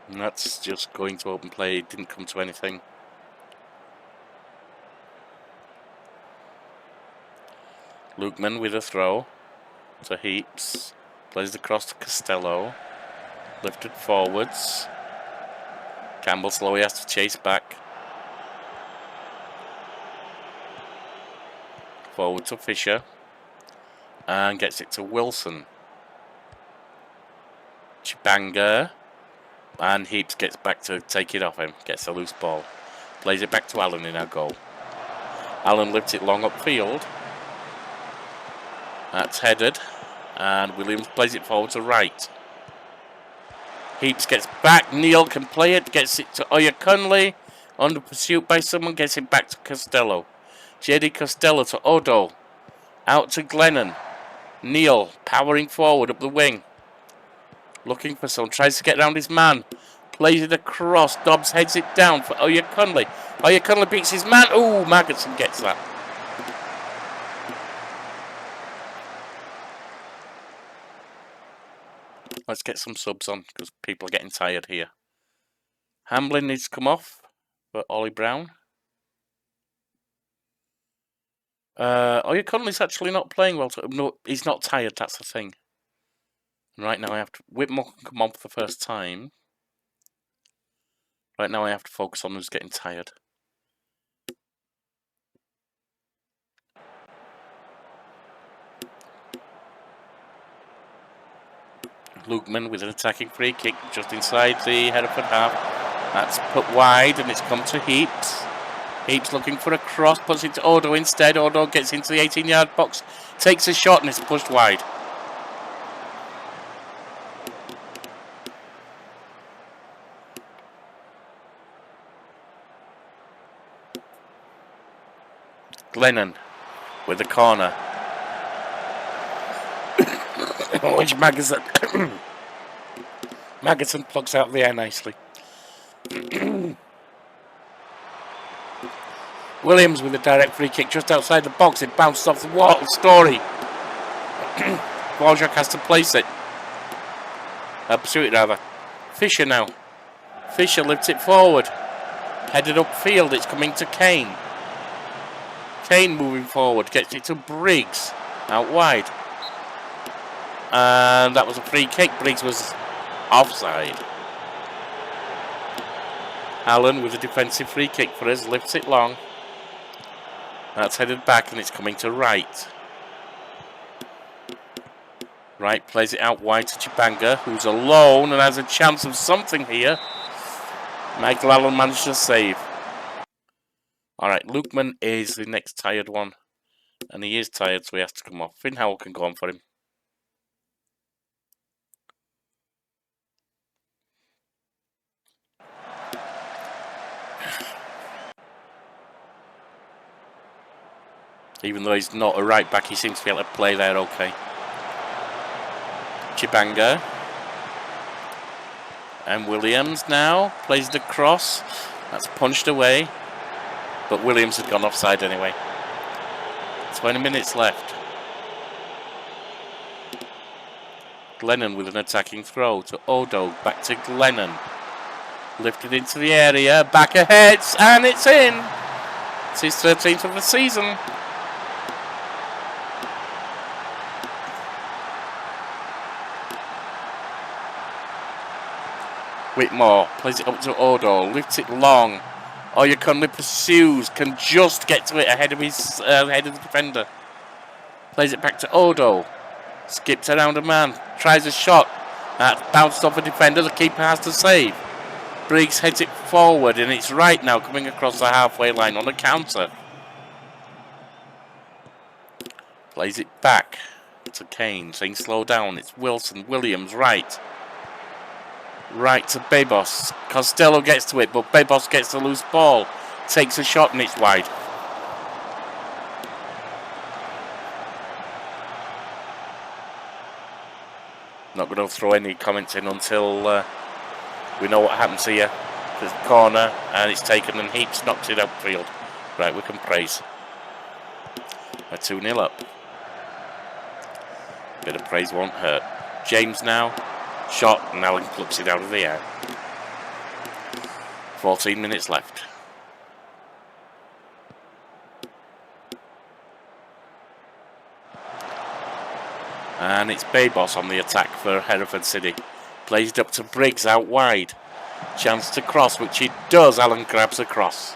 And that's just going to open play. It didn't come to anything. Lukeman with a throw to Heaps. Plays the cross to Costello. Lifted forwards. Campbell slowly has to chase back. Forward to Fisher. And gets it to Wilson. Chibanga. And Heaps gets back to take it off him. Gets a loose ball. Plays it back to Allen in our goal. Allen lifts it long upfield. That's headed. And Williams plays it forward to Wright. Heaps gets back. Neal can play it. Gets it to Oyakundle. Under pursuit by someone. Gets it back to Costello. JD Costello to Odo. Out to Glennon. Neal powering forward up the wing. Looking for someone. Tries to get around his man. Plays it across. Dobbs heads it down for Oyakundle. Oyakundle beats his man. Ooh, Magidson gets that. Let's get some subs on because people are getting tired here. Hamlin needs to come off for Ollie Brown. Oyakundle's actually not playing well. No, he's not tired, that's the thing. Right now I have to... Whitmore can come on for the first time. Right now I have to focus on who's getting tired. Lukeman with an attacking free kick just inside the Hereford half. That's put wide and it's come to Heaps. Heaps looking for a cross, puts it to Odo instead. Odo gets into the 18-yard box, takes a shot and it's pushed wide. Glennon with the corner. Which Magidson plucks out the air nicely. Williams with a direct free kick just outside the box. It bounced off the wall. Story. Wojak has to place it. Pursue it rather. Fisher now. Fisher lifts it forward. Headed upfield. It's coming to Kane. Kane moving forward. Gets it to Briggs. Out wide. And that was a free kick. Briggs was offside. Allen with a defensive free kick for us. Lifts it long. That's headed back and it's coming to Wright. Wright plays it out wide to Chibanga, who's alone and has a chance of something here. Michael Allen managed to save. Alright, Lukeman is the next tired one. And he is tired, so he has to come off. Finn Howell can go on for him. Even though he's not a right back, he seems to be able to play there okay. Chibanga. And Williams now plays the cross. That's punched away. But Williams had gone offside anyway. 20 minutes left. Glennon with an attacking throw to Odo. Back to Glennon. Lifted into the area. Back ahead. And it's in. It's his 13th of the season. Whitmore plays it up to Odo, lifts it long. Oyakonle pursues, can just get to it ahead of his head of the defender. Plays it back to Odo, skips around a man, tries a shot. That bounced off a defender, the keeper has to save. Briggs heads it forward and it's right now coming across the halfway line on a counter. Plays it back to Kane, saying slow down. It's Wilson, Williams, right. Right to Bebos. Costello gets to it, but Bebos gets the loose ball. Takes a shot and it's wide. Not going to throw any comments in until we know what happens here. There's a corner and it's taken and Heaps knocks it upfield. Right, we can praise. We're 2-0 up. Bit of praise won't hurt. James now. Shot, and Allen clips it out of the air. 14 minutes left. And it's Bebos on the attack for Hereford City. Plays it up to Briggs out wide. Chance to cross, which he does. Allen grabs a cross.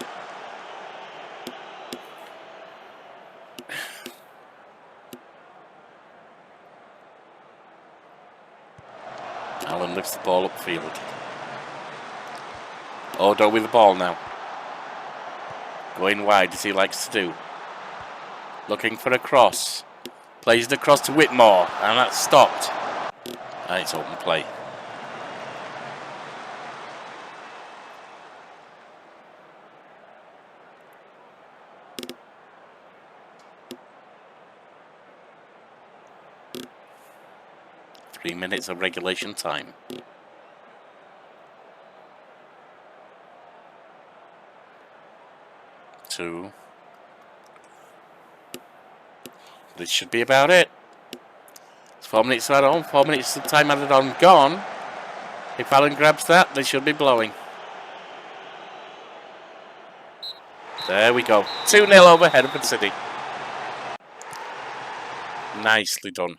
Allen lifts the ball upfield. Odo with the ball now. Going wide as he likes to do. Looking for a cross. Plays the cross to Whitmore and that's stopped. And it's open play. Three minutes of regulation time. Two. This should be about it. It's 4 minutes added on. 4 minutes of time added on gone. If Allen grabs that, they should be blowing. There we go. 2-0 over Hereford City. Nicely done.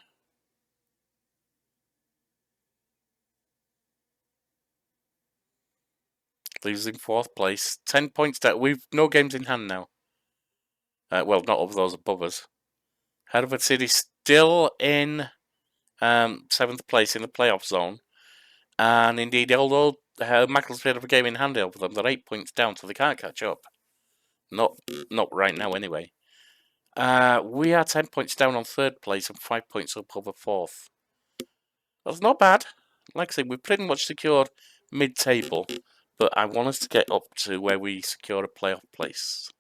Leaves in 4th place. 10 points down. We've no games in hand now. Well, not over those above us. Hereford City still in 7th place in the playoff zone. And indeed, although Macclesfield have a game in hand over them, they're 8 points down, so they can't catch up. Not right now, anyway. We are 10 points down on 3rd place and 5 points up over 4th. That's not bad. Like I said, we've pretty much secured mid-table. But I want us to get up to where we secure a playoff place.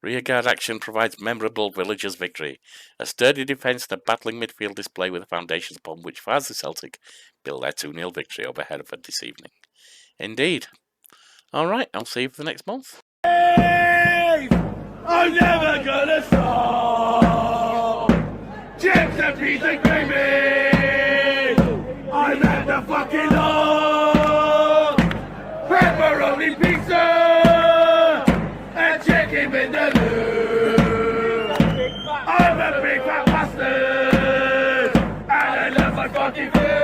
Rearguard action provides memorable villagers' victory. A sturdy defence and a battling midfield display with the foundations upon which Farsley Celtic build their 2-0 victory over Hereford this evening. Indeed. Alright, I'll see you for the next month. I'm never gonna stop! Chips and peas and gravy! I'm at the fucking log! Pepperoni pizza! And chicken vindaloo! my fucking fear.